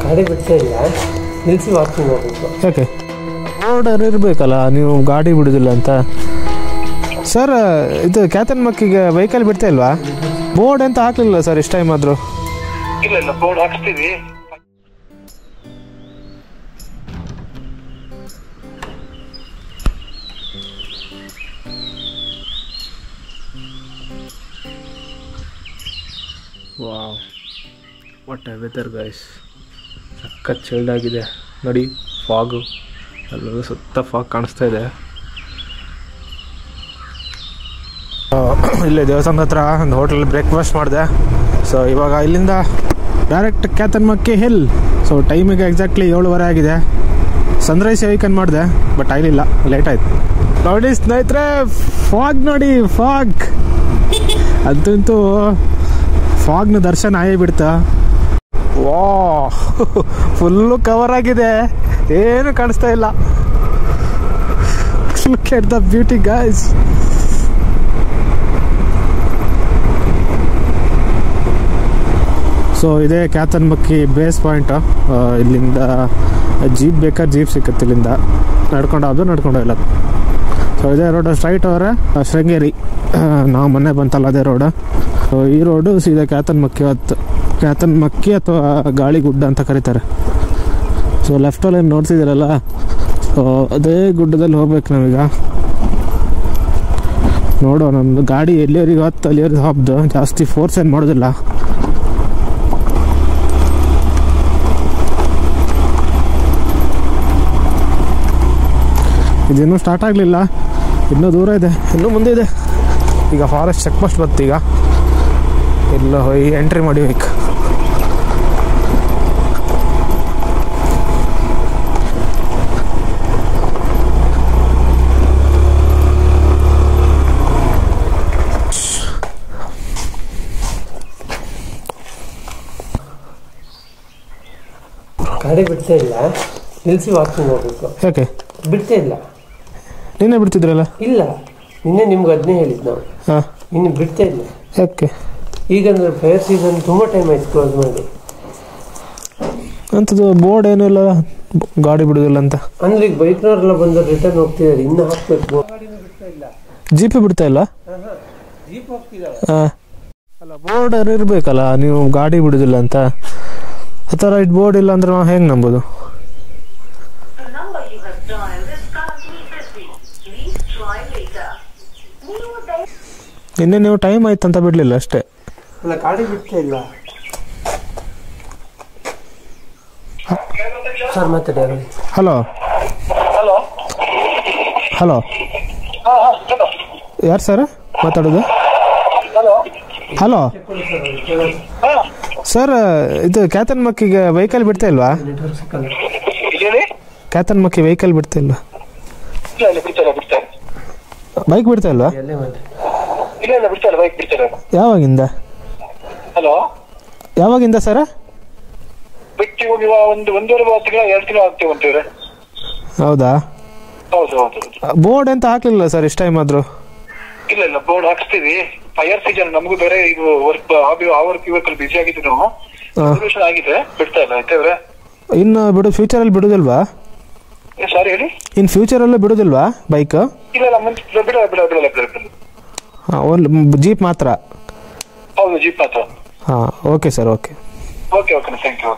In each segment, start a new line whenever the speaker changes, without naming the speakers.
ಗಾಡಿ ಬಿಡ್ತಾ ಇಲ್ಲ, ನಿಲ್ಲಿಸಿ ವಾಕಿಂಗ್ ಹೋಗ್ಬೇಕು.
ಯಾಕೆ ಬೋರ್ಡರ್ ಇರಬೇಕಲ್ಲ, ನೀವು ಗಾಡಿ ಬಿಡೋದಿಲ್ಲ ಅಂತ. ಸರ್ ಇದು ಕ್ಯಾತನ್ಮಕ್ಕಿಗೆ ವೆಹಿಕಲ್ ಬಿಡ್ತಾ ಇಲ್ವಾ? ಬೋರ್ಡ್ ಅಂತ ಹಾಕಲಿಲ್ಲ ಸರ್ ಇಷ್ಟು ಟೈಮ್ ಆದರೂ.
ಇಲ್ಲ ಬೋರ್ಡ್ ಹಾಕ್ಸ್ತೀವಿ.
Wow, what a weather guys. ಸಖತ್ ಚೈಲ್ಡ್ ಆಗಿದೆ ನೋಡಿ. ಫಾಗು ಅಲ್ಲೂ ಸುತ್ತ ಫಾಗ್ ಕಾಣಿಸ್ತಾ ಇದೆ. ಇಲ್ಲೇ ದೇವಸ್ಥಾನದ ಹತ್ರ ಒಂದು ಹೋಟೆಲ್ ಬ್ರೇಕ್ಫಾಸ್ಟ್ ಮಾಡಿದೆ. ಸೊ ಇವಾಗ ಇಲ್ಲಿಂದ ಡೈರೆಕ್ಟ್ ಕ್ಯಾತನ್ಮಕ್ಕಿ ಹಿಲ್. ಸೊ ಟೈಮಿಗೆ ಎಕ್ಸಾಕ್ಟ್ಲಿ 7:30 ಆಗಿದೆ. ಸನ್ರೈಸ್ ವೀಕೆಂಡ್ ಮಾಡಿದೆ, ಬಟ್ ಆಗಲಿಲ್ಲ, ಲೇಟ್ ಆಯಿತು. ನೋಡಿ ಸ್ನೇಹಿತರೆ, ಫಾಗ್ ನೋಡಿ, ಫಾಗ್ ಅಂತೂ ಫಾಗ್ನ ದರ್ಶನ ಆಗೇ ಬಿಡ್ತಾ. ವಾ, ಫುಲ್ಲು ಕವರ್ ಆಗಿದೆ, ಏನು ಕಾಣಿಸ್ತಾ ಇಲ್ಲ. Look at the beauty guys. So ಇದೇ ಕ್ಯಾತನ್ಮಕ್ಕಿ ಬೇಸ್ ಪಾಯಿಂಟ್. ಇಲ್ಲಿಂದ ಜೀಪ್ ಬೇಕಾದ್ರೆ ಜೀಪ್ ಸಿಕ್ಕತ್ತೆ, ಇಲ್ಲಿಂದ ನಡ್ಕೊಂಡು ಇಲ್ಲ. ಸೊ ಇದೇ ರೋಡ್ ಸ್ಟ್ರೈಟ್ ಅವರ ಶೃಂಗೇರಿ, ನಾವು ಮೊನ್ನೆ ಬಂತಲ್ಲ ಅದೇ ರೋಡ್. ಸೊ ಈ ರೋಡು ಸೀದಾ ಕ್ಯಾತನ್ಮಕ್ಕಿ ಅಥವಾ ಗಾಳಿಗುಡ್ಡ ಅಂತ ಕರೀತಾರೆ. ಸೊ ಲೆಫ್ಟಲ್ಲಿ ಏನು ನೋಡ್ತಿದ್ದೀರಲ್ಲ, ಸೊ ಅದೇ ಗುಡ್ಡದಲ್ಲಿ ಹೋಗ್ಬೇಕು ನಾವೀಗ. ನೋಡೋ, ನಮ್ಮದು ಗಾಡಿ ಎಲ್ಲಿವರೆಗೆ ಹೊತ್ತು ಅಲ್ಲಿವರೆಗೆ ಹೋಗ್ದು, ಜಾಸ್ತಿ ಫೋರ್ಸ್ ಏನು ಮಾಡೋದಿಲ್ಲ. ಇದಿನ್ನೂ ಸ್ಟಾರ್ಟ್ ಆಗಲಿಲ್ಲ, ಇನ್ನೂ ದೂರ ಇದೆ, ಇನ್ನೂ ಮುಂದೆ ಇದೆ. ಈಗ ಫಾರೆಸ್ಟ್ ಚೆಕ್ ಪೋಸ್ಟ್ ಬತ್ತು. ಈಗ ಎಲ್ಲ ಹೋಗಿ ಎಂಟ್ರಿ ಮಾಡಿಬೇಕು.
ಗಾಡಿ ಬಿಡ್ತಾ ಇಲ್ಲ, ನಿಲ್ಲಿಸಿ ವಾಕಿಂಗ್ ಹೋಗ್ಬೇಕು.
ಯಾಕೆ
ಬಿಡ್ತಾ ಇಲ್ಲ?
ನಿನ್ನೆ ಬಿಡ್ತಿದ್ರಲ್ಲ?
ಇಲ್ಲ, ನಿನ್ನೆ ನಿಮ್ಗೆ ಅದನ್ನೇ ಹೇಳಿದ್ದು ನಾವು.
ಹಾಂ,
ಇನ್ನು ಬಿಡ್ತಾ ಇಲ್ಲ.
ಯಾಕೆ?
ಈಗಂದ್ರೆ ಫೈರ್ ಸೀಸನ್ ತುಂಬ ಟೈಮ್ ಆಯ್ತು ಕ್ಲೋಸ್ ಮಾಡಿ.
ಅಂಥದ್ದು ಬೋರ್ಡ್ ಏನೂ ಇಲ್ಲ, ಗಾಡಿ ಬಿಡೋದಿಲ್ಲ ಅಂತ.
ಅಂದ್ರೆ ಈಗ ಬೈಕ್ನವರೆಲ್ಲ ಬಂದು ರಿಟರ್ನ್ ಹೋಗ್ತಿದ್ದಾರೆ, ಇನ್ನು ಹಾಕ್ಬೇಕು.
ಜೀಪೇ ಬಿಡ್ತಾ ಇಲ್ಲ?
ಜೀಪ್ ಹೋಗ್ತಿದ್ದಾರೆ.
ಹಾಂ, ಅಲ್ಲ ಬೋರ್ಡರ್ ಇರಬೇಕಲ್ಲ, ನೀವು ಗಾಡಿ ಬಿಡೋದಿಲ್ಲ ಅಂತ. ಆ ಥರ ಇಟ್ಟು ಬೋರ್ಡ್ ಇಲ್ಲ ಅಂದ್ರೆ ನಾವು ಹೆಂಗೆ ನಂಬೋದು? ನಿನ್ನೆ ನೀವು ಟೈಮ್ ಆಯ್ತು ಅಂತ ಬಿಡಲಿಲ್ಲ ಅಷ್ಟೇ.
ಅಲ್ಲ, ಗಾಡಿ ಬಿಡ್ತಾ ಇಲ್ಲ ಸರ್. ಮಾತಾಡಿ.
ಹಲೋ ಹಲೋ, ಯಾರು ಸರ್ ಮಾತಾಡೋದು? ಹಲೋ ಸರ್, ಇದು ಕ್ಯಾತನ್ಮಕ್ಕಿಗೆ ವೆಹಿಕಲ್ ಬಿಡ್ತಾ ಇಲ್ವಾ? ಕ್ಯಾತನ್ಮಕ್ಕಿ ವೆಹಿಕಲ್ ಬಿಡ್ತಾ ಇಲ್ವಾ? ಬೈಕ್ ಬಿಡ್ತಾ ಇಲ್ವಾ? ಯಾವಾಗಿಂದ? ಯಾವಾಗಿಂದ ಸರ್? ಹೌದಾ? ಬೋರ್ಡ್ ಅಂತ ಹಾಕ್ಲಿಲ್ಲ ಸರ್ ಇಷ್ಟು ಟೈಮ್ ಆದ್ರೂ?
ಇಲ್ಲ ಬೋರ್ಡ್ ಹಾಕ್ಸ್ತೀವಿ. ಫೈರ್ ಸೀಸನ್ ನಮಗೂ ಬೇರೆ ಇದು ವರ್ಕ್ ವರ್ಕ್ ಬಿಸಿ ಆಗಿದ್ದು ನಾವು. ಆಗಿದೆ, ಬಿಡ್ತಾ ಇಲ್ಲ. ಆಯ್ತವ್ರೆ,
ಇನ್ನು ಫ್ಯೂಚರ್ ಅಲ್ಲಿ ಬಿಡುದಿಲ್ವಾ?
ಸಾರಿ ಹೇಳಿ.
ಇನ್ ಫ್ಯೂಚರ್ ಅಲ್ಲೂ ಬಿಡುದಿಲ್ವಾ ಬೈಕ್?
ಇಲ್ಲ,
ಜೀಪ್ ಮಾತ್ರ?
ಹೌದು, ಜೀಪ್ ಮಾತ್ರ.
ಹಾಂ, okay sir, okay.
Thank you.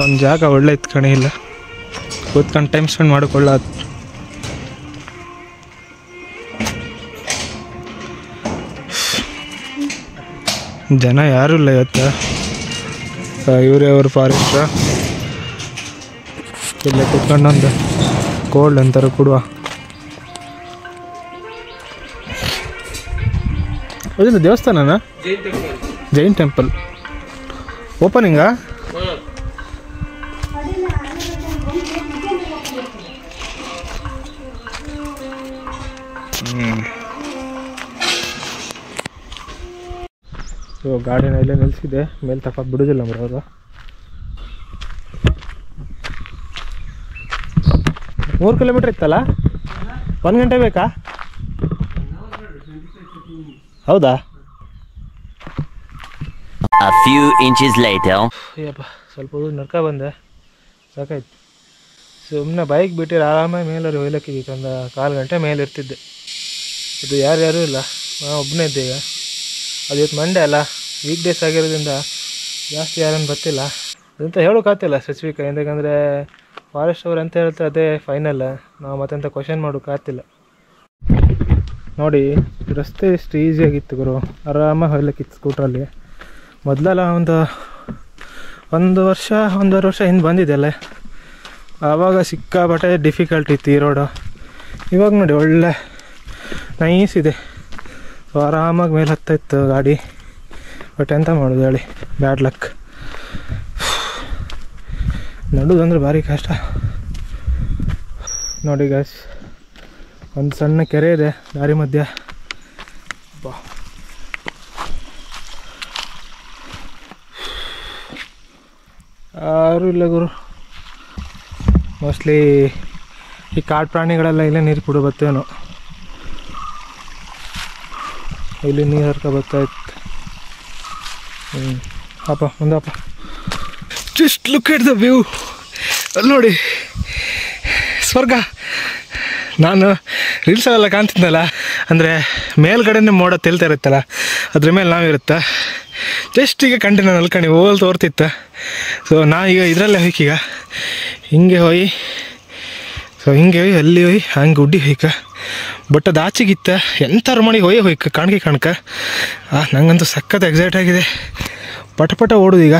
ಒಂದು ಜಾಗ ಒಳ್ಳೆ ಇತ್ತು ಕಣೆ, ಇಲ್ಲ ಕೂತ್ಕೊಂಡು ಟೈಮ್ ಸ್ಪೆಂಡ್ ಮಾಡಿಕೊಳ್ಳೋದು. ಜನ ಯಾರೂ ಇಲ್ಲ ಇವತ್ತು. ಇವರೇ ಅವರು ಫಾರೆಸ್ಟ್ರ. ಇಲ್ಲೇ ಕೂತ್ಕೊಂಡು ಒಂದು ಕೋಲ್ಡ್ ಅಂತಾರೆ ಕೊಡುವ. ಅದೇನು ದೇವಸ್ಥಾನನಾ? ಜೈನ್ ಟೆಂಪಲ್ ಓಪನಿಂಗಾ? ಗಾಡಿನ ಇಲ್ಲೇ ನಿಲ್ಲಿಸಿದೆ, ಮೇಲೆ ತಪ್ಪ ಬಿಡೋದಿಲ್ಲ ಅವರು. 3 ಕಿಲೋಮೀಟ್ರ್ ಇತ್ತಲ್ಲ, 1 ಗಂಟೆ ಬೇಕಾ? ಹೌದಾ?
A few inches later.
Ayyappa ಸ್ವಲ್ಪ ದೂರ ನಡ್ಕ ಬಂದೆ, ಸಾಕಾಯ್ತು. ಸುಮ್ಮನೆ ಬೈಕ್ ಬಿಟ್ಟಿರ ಆರಾಮಾಗಿ ಮೇಲವ್ರು ಹೋಗ್ಲಿಕ್ಕಿತ್ತು. ಒಂದು 1/4 ಗಂಟೆ ಮೇಲೆ ಇರ್ತಿದ್ದೆ. ಅದು ಯಾರ್ಯಾರೂ ಇಲ್ಲ, ನಾನು ಒಬ್ಬನೇ ಇದ್ದೆ. ಈಗ ಅದು ಇವತ್ತು ಮಂಡೇ ಅಲ್ಲ, ವೀಕ್ ಡೇಸ್ ಆಗಿರೋದ್ರಿಂದ ಜಾಸ್ತಿ ಯಾರನ್ನು ಬರ್ತಿಲ್ಲ. ಅದಂತ ಹೇಳೋಕ್ಕಾಗ್ತಿಲ್ಲ ಸ್ಪೆಸಿಫಿಕ್, ಯಾಕಂದರೆ ಫಾರೆಸ್ಟ್ ಅವ್ರು ಅಂತ ಹೇಳ್ತಾರೆ ಅದೇ ಫೈನಲ್. ನಾವು ಮತ್ತೆಂತ ಕ್ವಶನ್ ಮಾಡೋಕ್ಕಾಗ್ತಿಲ್ಲ. ನೋಡಿ ರಸ್ತೆ ಎಷ್ಟು ಈಸಿಯಾಗಿತ್ತು ಗುರು, ಆರಾಮಾಗಿ ಹೋಗ್ಲಿಕ್ಕಿತ್ತು ಸ್ಕೂಟ್ರಲ್ಲಿ. ಮೊದಲೆಲ್ಲ ಒಂದು ವರ್ಷ 1.5 ವರ್ಷ ಹಿಂದೆ ಬಂದಿದ್ದೆಲ್ಲ, ಆವಾಗ ಸಿಕ್ಕಾಪಟ್ಟೆ ಡಿಫಿಕಲ್ಟ್ ಇತ್ತು ಈ ರೋಡು. ಇವಾಗ ನೋಡಿ ಒಳ್ಳೆ ನೈಸ್ ಇದೆ, ಆರಾಮಾಗಿ ಮೇಲೆ ಹತ್ತಾಯಿತ್ತು ಗಾಡಿ. ಬಟ್ ಎಂತ ಮಾಡೋದು ಹೇಳಿ, ಬ್ಯಾಡ್ ಲಕ್. ನಡುವುದಂದ್ರೆ ಭಾರಿ ಕಷ್ಟ. ನೋಡಿ ಗಾಯ್ಸ್, ಒಂದು ಸಣ್ಣ ಕೆರೆ ಇದೆ ದಾರಿ ಮಧ್ಯ. ಯಾರೂ ಇಲ್ಲ ಗುರು. ಮೋಸ್ಟ್ಲಿ ಈ ಕಾಡು ಪ್ರಾಣಿಗಳೆಲ್ಲ ಇಲ್ಲೇ ನೀರು ಕುಡಿದು ಬರ್ತೇನೋ. ಇಲ್ಲಿ ನೀರು ಹರ್ಕೊ ಬರ್ತಾಯಿತ್ತು. ಅಪ್ಪ ಮುಂದಪ್ಪ, just look at the view. ಅಲ್ಲಿ ನೋಡಿ ಸ್ವರ್ಗ. ನಾನು ರೀಲ್ಸಲ್ಲೆಲ್ಲ ಕಾಣ್ತಿದ್ದಲ್ಲ, ಅಂದರೆ ಮೇಲ್ಗಡೆನೇ ಮೋಡ ತೇಲ್ತಾ ಇರುತ್ತಲ್ಲ, ಅದ್ರ ಮೇಲೆ ನಾವಿರುತ್ತೆ. ಜಸ್ಟ್ ಈಗ ಕಂಡೆ ನಾನು ಅಲ್ಕಣಿ ಓಲ್ ತೋರ್ತಿತ್ತು. ಸೊ ನಾ ಈಗ ಇದರಲ್ಲೇ ಹೋಯ್ಕೀಗ ಹಿಂಗೆ ಹೋಗಿ, ಸೊ ಹಿಂಗೆ ಹೋಗಿ ಅಲ್ಲಿ ಹೋಗಿ ಹಂಗೆ ಗುಡ್ಡಿ ಹೋಯ್ಕ. ಬಟ್ ಅದು ಆಚೆಗಿತ್ತ ಎಂಥವ್ರು ಮಾಡಿ ಹೋಯ್ಕ ಕಾಣ್ಕ. ನಂಗಂತೂ ಸಖತ್ ಎಕ್ಸೈಟ್ ಆಗಿದೆ. ಪಟ ಓಡೋದು ಈಗ.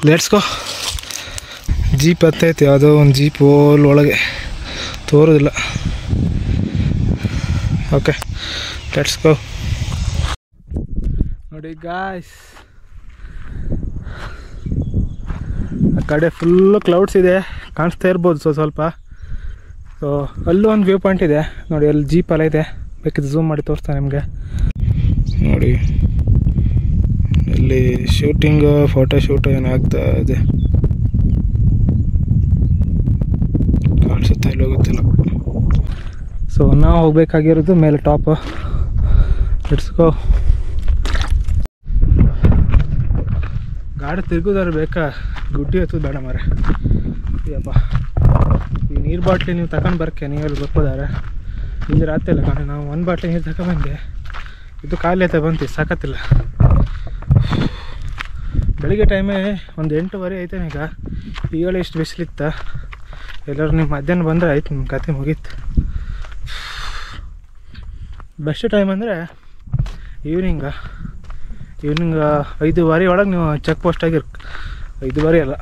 Let's go. ಜೀಪ್ ಹತ್ತೈತೆ, ಯಾವುದೋ ಒಂದು ಜೀಪ್ ಓಲ್ ಒಳಗೆ ತೋರೋದಿಲ್ಲ. Okay let's go. ನೋಡಿ ಗಾಯ್ಸ್, ಆ ಕಡೆ ಫುಲ್ಲು ಕ್ಲೌಡ್ಸ್ ಇದೆ, ಕಾಣಿಸ್ತಾ ಇರ್ಬೋದು ಸ್ವಲ್ಪ. ಸೊ ಅಲ್ಲೂ ಒಂದು ವ್ಯೂ ಪಾಯಿಂಟ್ ಇದೆ ನೋಡಿ, ಅಲ್ಲಿ ಜೀಪ್ ಎಲ್ಲ ಇದೆ, ಬೇಕಿದ್ದು ಝೂಮ್ ಮಾಡಿ ತೋರಿಸ್ತಾನೆ ನಿಮಗೆ. ನೋಡಿ ಇಲ್ಲಿ ಶೂಟಿಂಗು ಫೋಟೋಶೂಟು ಏನಾಗ್ತಾ ಇದೆ ಕಾಣಿಸುತ್ತೆ, ಇಲ್ಲಿ ಹೋಗುತ್ತಿಲ್ಲ. ಸೊ ನಾವು ಹೋಗ್ಬೇಕಾಗಿರೋದು ಮೇಲೆ ಟಾಪ್. Let's go. ಗಾಡಿ ತಿರುಗೋದಾರು ಬೇಕಾ, ಗುಡ್ಡಿ ಹತ್ತೋದು ಬೇಡ ಮಾರೆ. ಅಯ್ಯಪ್ಪ, ಈ ನೀರು ಬಾಟ್ಲಿ ನೀವು ತಗೊಂಡು ಬರಕ್ಕೆ ನೀವೆಲ್ಲಿ ಬರ್ಬೋದಾರೆ. ಇಲ್ಲಿ ರಾತ್ರಿ ಇಲ್ಲ ಕಾಣೆ, ನಾವು 1 ಬಾಟ್ಲಿ ನೀರು ತಗೊಂಡ್ಬಂದೆ, ಇದು ಖಾಲಿ ಆಯ್ತಾ ಬಂತು, ಸಾಕತ್ತಿಲ್ಲ. ಬೆಳಿಗ್ಗೆ ಟೈಮೇ ಒಂದು 8:30 ಆಯ್ತೇನೆ. ಈಗ ಇಷ್ಟು ಬಿಸಿಲಿತ್ತ. ಎಲ್ಲರೂ ನೀವು ಮಧ್ಯಾಹ್ನ ಬಂದರೆ ಆಯ್ತು, ನಿಮ್ಮ ಕತೆ ಮುಗೀತು. ಬೆಸ್ಟ್ ಟೈಮ್ ಅಂದರೆ ಈವ್ನಿಂಗ್ 5:15 ಒಳಗೆ ನೀವು ಚೆಕ್ ಪೋಸ್ಟ್ ಆಗಿರ್. 5:15 ಅಲ್ಲ,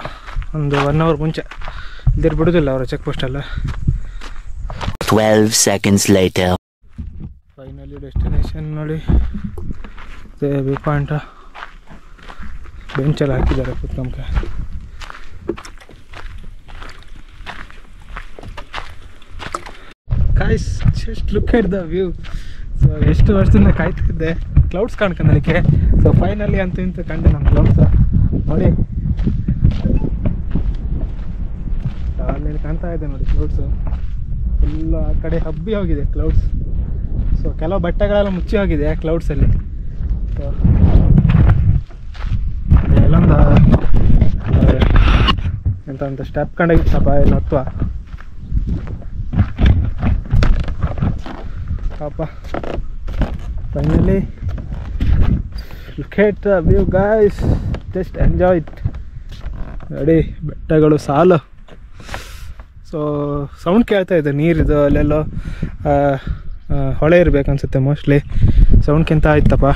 ಒಂದು 1 ಅವರ್ ಮುಂಚೆ ಇದ್ರ ಬಿಡೋದಿಲ್ಲ ಅವರು ಚೆಕ್ ಪೋಸ್ಟಲ್ಲ.
12 seconds later.
ಫೈನಲಿ ಡೆಸ್ಟಿನೇಷನ್ ನೋಡಿ, ವ್ಯೂ ಪಾಯಿಂಟ. ಬೆಂಚಲ್ಲಿ ಹಾಕಿದ್ದಾರೆ ಕುತ್ಕೊಂಬಕ್ಕೆ. Guys just look at the view. So ಎಷ್ಟು ವರ್ಷದಿಂದ ಕಾಯ್ತಿದ್ದೆ ಕ್ಲೌಡ್ಸ್ ಕಾಣ್ಕೊಂಡಲಿಕ್ಕೆ. ಸೊ ಫೈನಲಿ ಅಂತೂ ಇಂತೂ ಕಂಡೆ ನಮ್ಮ ಕ್ಲೌಡ್ಸ್ ನೋಡಿ. ಅಲ್ಲಿ ಕಾಣ್ತಾ ಇದೆ ನೋಡಿ ಕ್ಲೌಡ್ಸು, ಫುಲ್ ಆ ಕಡೆ ಹಬ್ಬಿ ಹೋಗಿದೆ ಕ್ಲೌಡ್ಸ್. ಸೊ ಕೆಲವು ಬಟ್ಟೆಗಳೆಲ್ಲ ಮುಚ್ಚಿ ಹೋಗಿದೆ ಕ್ಲೌಡ್ಸಲ್ಲಿ. ಸೊ ಎಲ್ಲೊಂದು ಎಂತ ಸ್ಟೆಪ್ ಕಂಡಾಗಿತ್ತಪ್ಪ ಎಲ್ಲ ಹತ್ತುವ ಪಾಪ. Finally look at the view guys, just enjoy it. ನೋಡಿ ಬೆಟ್ಟಗಳು ಸಾಲು. ಸೊ ಸೌಂಡ್ ಕೇಳ್ತಾ ಇದೆ ನೀರಿದು, ಅಲ್ಲೆಲ್ಲೋ ಹೊಳೆ ಇರಬೇಕನ್ಸುತ್ತೆ ಮೋಸ್ಟ್ಲಿ. ಸೌಂಡ್ಕಿಂತ ಆಯ್ತಪ್ಪ.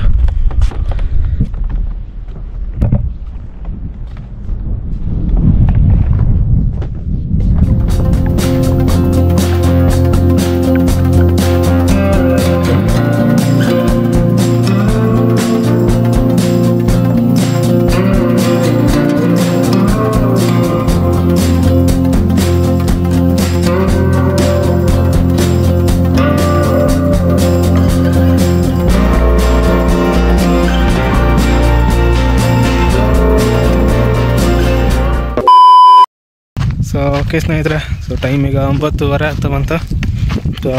ಸೊ ಓಕೆ ಸ್ನೇಹಿತರೆ, ಸೊ ಟೈಮ್ ಈಗ 9:30 ಆಗ್ತಾ ಬಂತು. ಸೊ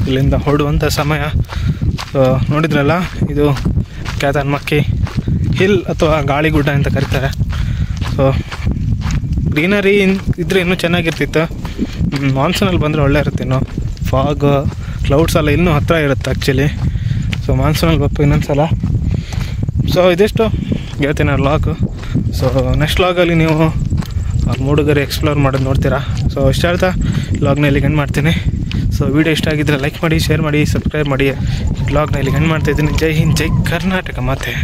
ಇಲ್ಲಿಂದ ಹೊರಡುವಂಥ ಸಮಯ. ಸೊ ನೋಡಿದ್ರಲ್ಲ, ಇದು ಕ್ಯಾತನ್ಮಕ್ಕಿ ಹಿಲ್ ಅಥವಾ ಗಾಳಿಗುಡ್ಡ ಅಂತ ಕರೀತಾರೆ. ಸೊ ಗ್ರೀನರಿ ಇದ್ರೆ ಇನ್ನೂ ಚೆನ್ನಾಗಿರ್ತಿತ್ತು. ಮಾನ್ಸೂನಲ್ಲಿ ಬಂದರೆ ಒಳ್ಳೆ ಇರುತ್ತೆ. ಇನ್ನು ಫಾಗ್ ಕ್ಲೌಡ್ಸ್ ಎಲ್ಲ ಇನ್ನೂ ಹತ್ತಿರ ಇರುತ್ತೆ ಆ್ಯಕ್ಚುಲಿ. ಸೊ ಮಾನ್ಸೂನಲ್ಲಿ ಬರ್ಬೇಕು ಇನ್ನೊಂದ್ಸಲ. ಸೊ ಇದಿಷ್ಟು ಹೇಳ್ತೀನಿ ವ್ಲಾಗು. ಸೊ ನೆಕ್ಸ್ಟ್ ವ್ಲಾಗಲ್ಲಿ ನೀವು ಮೂಡುಗರೆ ಎಕ್ಸ್ಪ್ಲೋರ್ ಮಾಡೋದು ನೋಡ್ತೀರಾ. ಸೊ ಇಷ್ಟ ಹೇಳ್ತಾ ವ್ಲಾಗ್ನ ಇಲ್ಲಿಗೆ ಎಂಡ್ ಮಾಡ್ತೀನಿ. ಸೊ ವಿಡಿಯೋ ಇಷ್ಟ ಆಗಿದ್ದರೆ ಲೈಕ್ ಮಾಡಿ, ಶೇರ್ ಮಾಡಿ, ಸಬ್ಸ್ಕ್ರೈಬ್ ಮಾಡಿ. ವ್ಲಾಗ್ನ ಇಲ್ಲಿಗೆ ಎಂಡ್ ಮಾಡ್ತಾಯಿದ್ದೀನಿ. ಜೈ ಹಿಂದ್, ಜೈ ಕರ್ನಾಟಕ ಮಾತೆ.